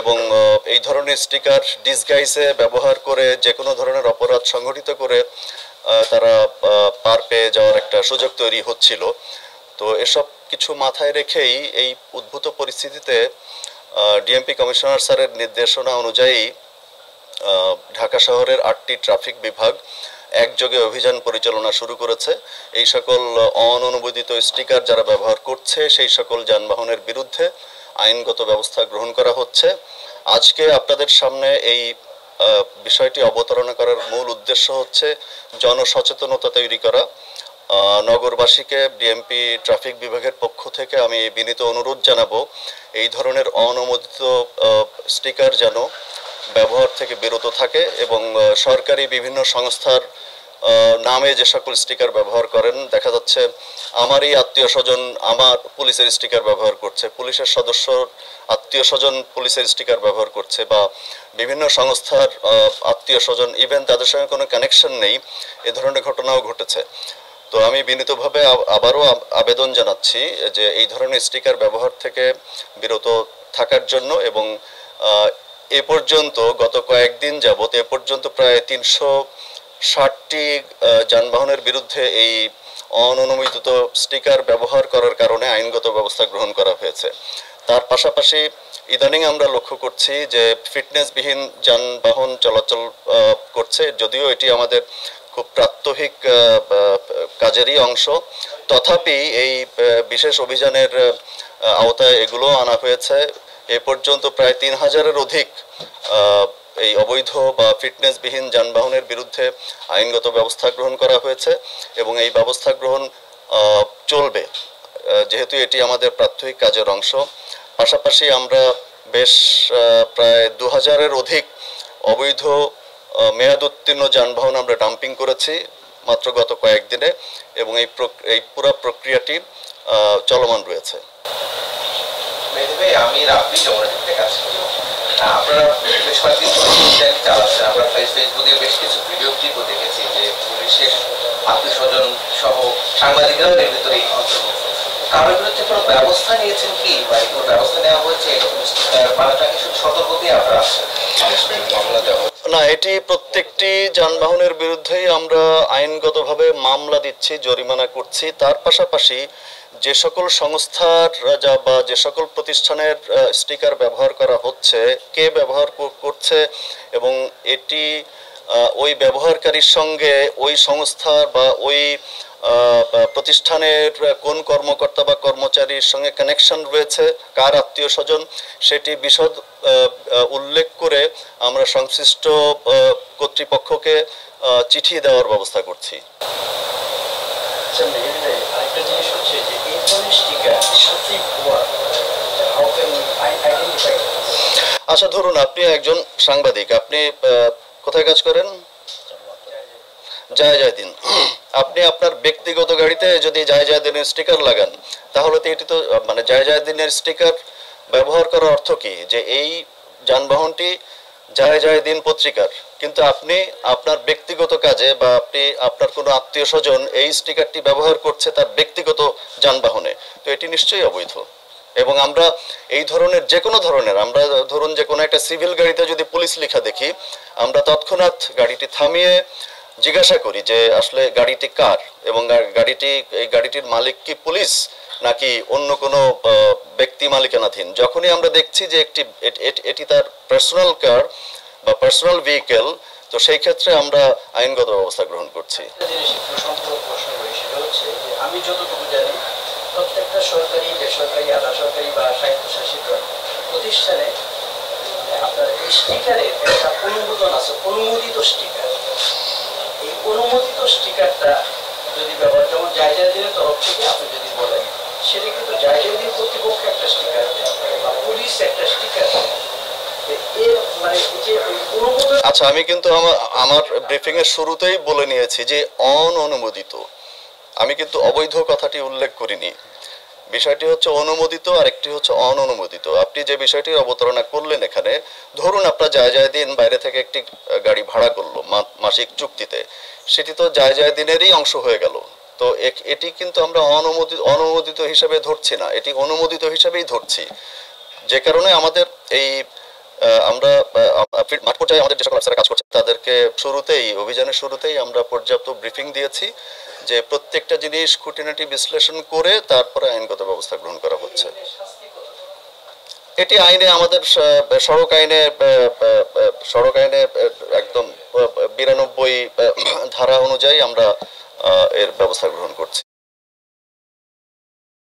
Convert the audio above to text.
এবং এই ধরনের স্টিকার ডিসগাইজে ব্যবহার করে যে কোনো ধরনের অপরাধ সংঘটিত করে তারা পার পেয়ে যাওয়ার একটা সুযোগ তৈরি হচ্ছিল। তো এসব কিছু মাথায় রেখেই এই উদ্ভূত পরিস্থিতিতে ডিএমপি কমিশনার স্যারের নির্দেশনা অনুযায়ী ঢাকা শহরের 8টি ট্রাফিক বিভাগ একযোগে অভিযান পরিচালনা শুরু করেছে। এই সকল অননুমোদিত স্টিকার যারা ব্যবহার করছে সেই সকল যানবাহনের বিরুদ্ধে আইনগত ব্যবস্থা গ্রহণ করা হচ্ছে। আজকে আপনাদের সামনে এই বিষয়টি অবতারণা করার মূল উদ্দেশ্য হচ্ছে জনসচেতনতা তৈরি করা। নগরবাসীকে ডিএমপি ট্রাফিক বিভাগের পক্ষ থেকে আমি বিনীত অনুরোধ জানাবো এই ধরনের অননুমোদিত স্টিকার যেন ব্যবহার থেকে বিরত থাকে এবং সরকারি বিভিন্ন সংস্থার নামে যে সকল স্টিকার ব্যবহার করেন, দেখা যাচ্ছে আমারই আত্মীয় স্বজন আমার পুলিশের স্টিকার ব্যবহার করছে, পুলিশের সদস্য আত্মীয় স্বজন পুলিশের স্টিকার ব্যবহার করছে, বা বিভিন্ন সংস্থার আত্মীয় স্বজন ইভেন তাদের সঙ্গে কোনো কানেকশন নেই, এ ধরনের ঘটনাও ঘটেছে। তো আমি বিনীতভাবে আবারও আবেদন জানাচ্ছি যে এই ধরনের স্টিকার ব্যবহার থেকে বিরত থাকার জন্য। এবং এ পর্যন্ত গত কয়েকদিন যাবত এ পর্যন্ত প্রায় 360টি যানবাহনের বিরুদ্ধে এই অননুমোদিত স্টিকার ব্যবহার করার কারণে আইনগত ব্যবস্থা গ্রহণ করা হয়েছে। তার পাশাপাশি ইদানিং আমরা লক্ষ্য করছি যে ফিটনেসবিহীন যানবাহন চলাচল করছে, যদিও এটি আমাদের খুব প্রাত্যহিক কাজেরই অংশ, তথাপি এই বিশেষ অভিযানের আওতায় এগুলো আনা হয়েছে। এ পর্যন্ত প্রায় 3000-এর অধিক এই অবৈধ বা ফিটনেসবিহীন যানবাহনের বিরুদ্ধে আইনগত ব্যবস্থা গ্রহণ করা হয়েছে এবং এই ব্যবস্থা গ্রহণ চলবে যেহেতু এটি আমাদের প্রাত্যহিক কাজের অংশ। পাশাপাশি আমরা বেশ প্রায় 2000-এর অধিক অবৈধ মেয়াদ উত্তীর্ণ যানবাহন আমরা ডাম্পিং করেছি মাত্র গত কয়েকদিনে এবং এই পুরো প্রক্রিয়াটি চলমান রয়েছে। আমি রাব্বি জমরাটিতে কাজ করি। আপনারা বেশ কয়েকদিন চালাচ্ছেন, আমরা ফেসবুকে বেশ কিছু ভিডিও ক্লিপও দেখেছি যে পুলিশের আত্মীয় স্বজন সহ সাংবাদিকরাও এর ভিতরেই অন্তর্ভুক্ত। কারোর বিরুদ্ধে কোনো ব্যবস্থা নিয়েছেন কি বা কোনো ব্যবস্থা নেওয়া হয়েছে? এরকম পাল্টাকে শুধু সতর্ক দিয়ে আমরা মামলা দেওয়া না, এটি প্রত্যেকটি যানবাহনের বিরুদ্ধেই আমরা আইনগতভাবে মামলা দিচ্ছি, জরিমানা করছি। তার পাশাপাশি যে সকল সংস্থার বা যে সকল প্রতিষ্ঠানের স্টিকার ব্যবহার করা হচ্ছে, কে ব্যবহার করছে এবং এটি ওই ব্যবহারকারীর সঙ্গে ওই সংস্থার বা ওই প্রতিষ্ঠানের কোন কর্মকর্তা বা কর্মচারীর সঙ্গে কানেকশন রয়েছে, কার আত্মীয় স্বজন, সেটি বিশদ উল্লেখ করে আমরা সংশ্লিষ্ট কর্তৃপক্ষকে চিঠি দেওয়ার ব্যবস্থা করছি। আচ্ছা, ধরুন আপনি একজন সাংবাদিক, আপনি কোথায় কাজ করেন? জায়দিন। আপনি আপনার ব্যক্তিগত গাড়িতে যদি জায়দিনের স্টিকার লাগান, তাহলে তো এটি তো মানে জায়দিনের স্টিকার ব্যবহার করার অর্থ কি যে এই যানবাহনটি জায়দিন পত্রিকার, কিন্তু আপনি আপনার ব্যক্তিগত কাজে বা আপনি আপনার কোনো আত্মীয় স্বজন এই স্টিকারটি ব্যবহার করছে তার ব্যক্তিগত যানবাহনে, তো এটি নিশ্চয়ই অবৈধ। এবং আমরা এই ধরনের যে কোনো ধরনের, আমরা ধরুন যে কোনো একটা সিভিল গাড়িতে যদি পুলিশ লেখা দেখি, আমরা তৎক্ষণাৎ গাড়িটি থামিয়ে জিজ্ঞাসা করি যে আসলে গাড়িটি কার এবং এই গাড়িটির মালিক কি পুলিশ নাকি অন্য কোনো ব্যক্তি মালিকানাধীন। যখনই আমরা দেখছি যে এটি তার পার্সোনাল কার বা পার্সোনাল ভেহিকেল, তো সেই ক্ষেত্রে আমরা আইনগত ব্যবস্থা গ্রহণ করছি। আমি যতটুকু জানি প্রত্যেকটা সরকারি, বেসরকারি, আধা সরকারি বা স্বায়ত্তশাসিত প্রতিষ্ঠানে আপনার এই স্টিকারের একটা অনুমোদন আছে, অনুমোদিত স্টিকার। এই অনুমোদিত স্টিকারটা যদি ব্যবহার, যেমন জায়দিনের তরফ থেকে আপনি যদি বলেন, সেটা কিন্তু জায়দিন কর্তৃপক্ষ একটা স্টিকার বা পুলিশ একটা স্টিকার। আচ্ছা, আমি কিন্তু আমার ব্রিফিং এর শুরুতেই বলে নিয়েছি যে অননুমোদিত, আমি কিন্তু অবৈধ কথাটি উল্লেখ করিনি। বিষয়টি হচ্ছে অনুমোদিত আর একটি হচ্ছে অননুমোদিত। আপনি যে বিষয়টির অবতারণা করলেন এখানে, ধরুন আপনার জায়দিন বাইরে থেকে একটি গাড়ি ভাড়া করলো মাসিক চুক্তিতে, সেটি তো জায়দিনেরই অংশ হয়ে গেল। তো এটি কিন্তু আমরা অনুমোদিত হিসাবে ধরছি না, এটি অনুমোদিত হিসাবেই ধরছি। যে কারণে আমাদের এই আমরা মাঠ পর্যায়ে আমাদের যে সকল অফিসাররা কাজ করছে তাদেরকে অভিযানের শুরুতেই আমরা পর্যাপ্ত ব্রিফিং দিয়েছি যে প্রত্যেকটা জিনিস খুঁটিনাটি বিশ্লেষণ করে তারপরে আইনগত ব্যবস্থা গ্রহণ করা হচ্ছে। এটি আইনে আমাদের সড়ক আইনে একদম 92 ধারা অনুযায়ী আমরা এর ব্যবস্থা গ্রহণ করছি।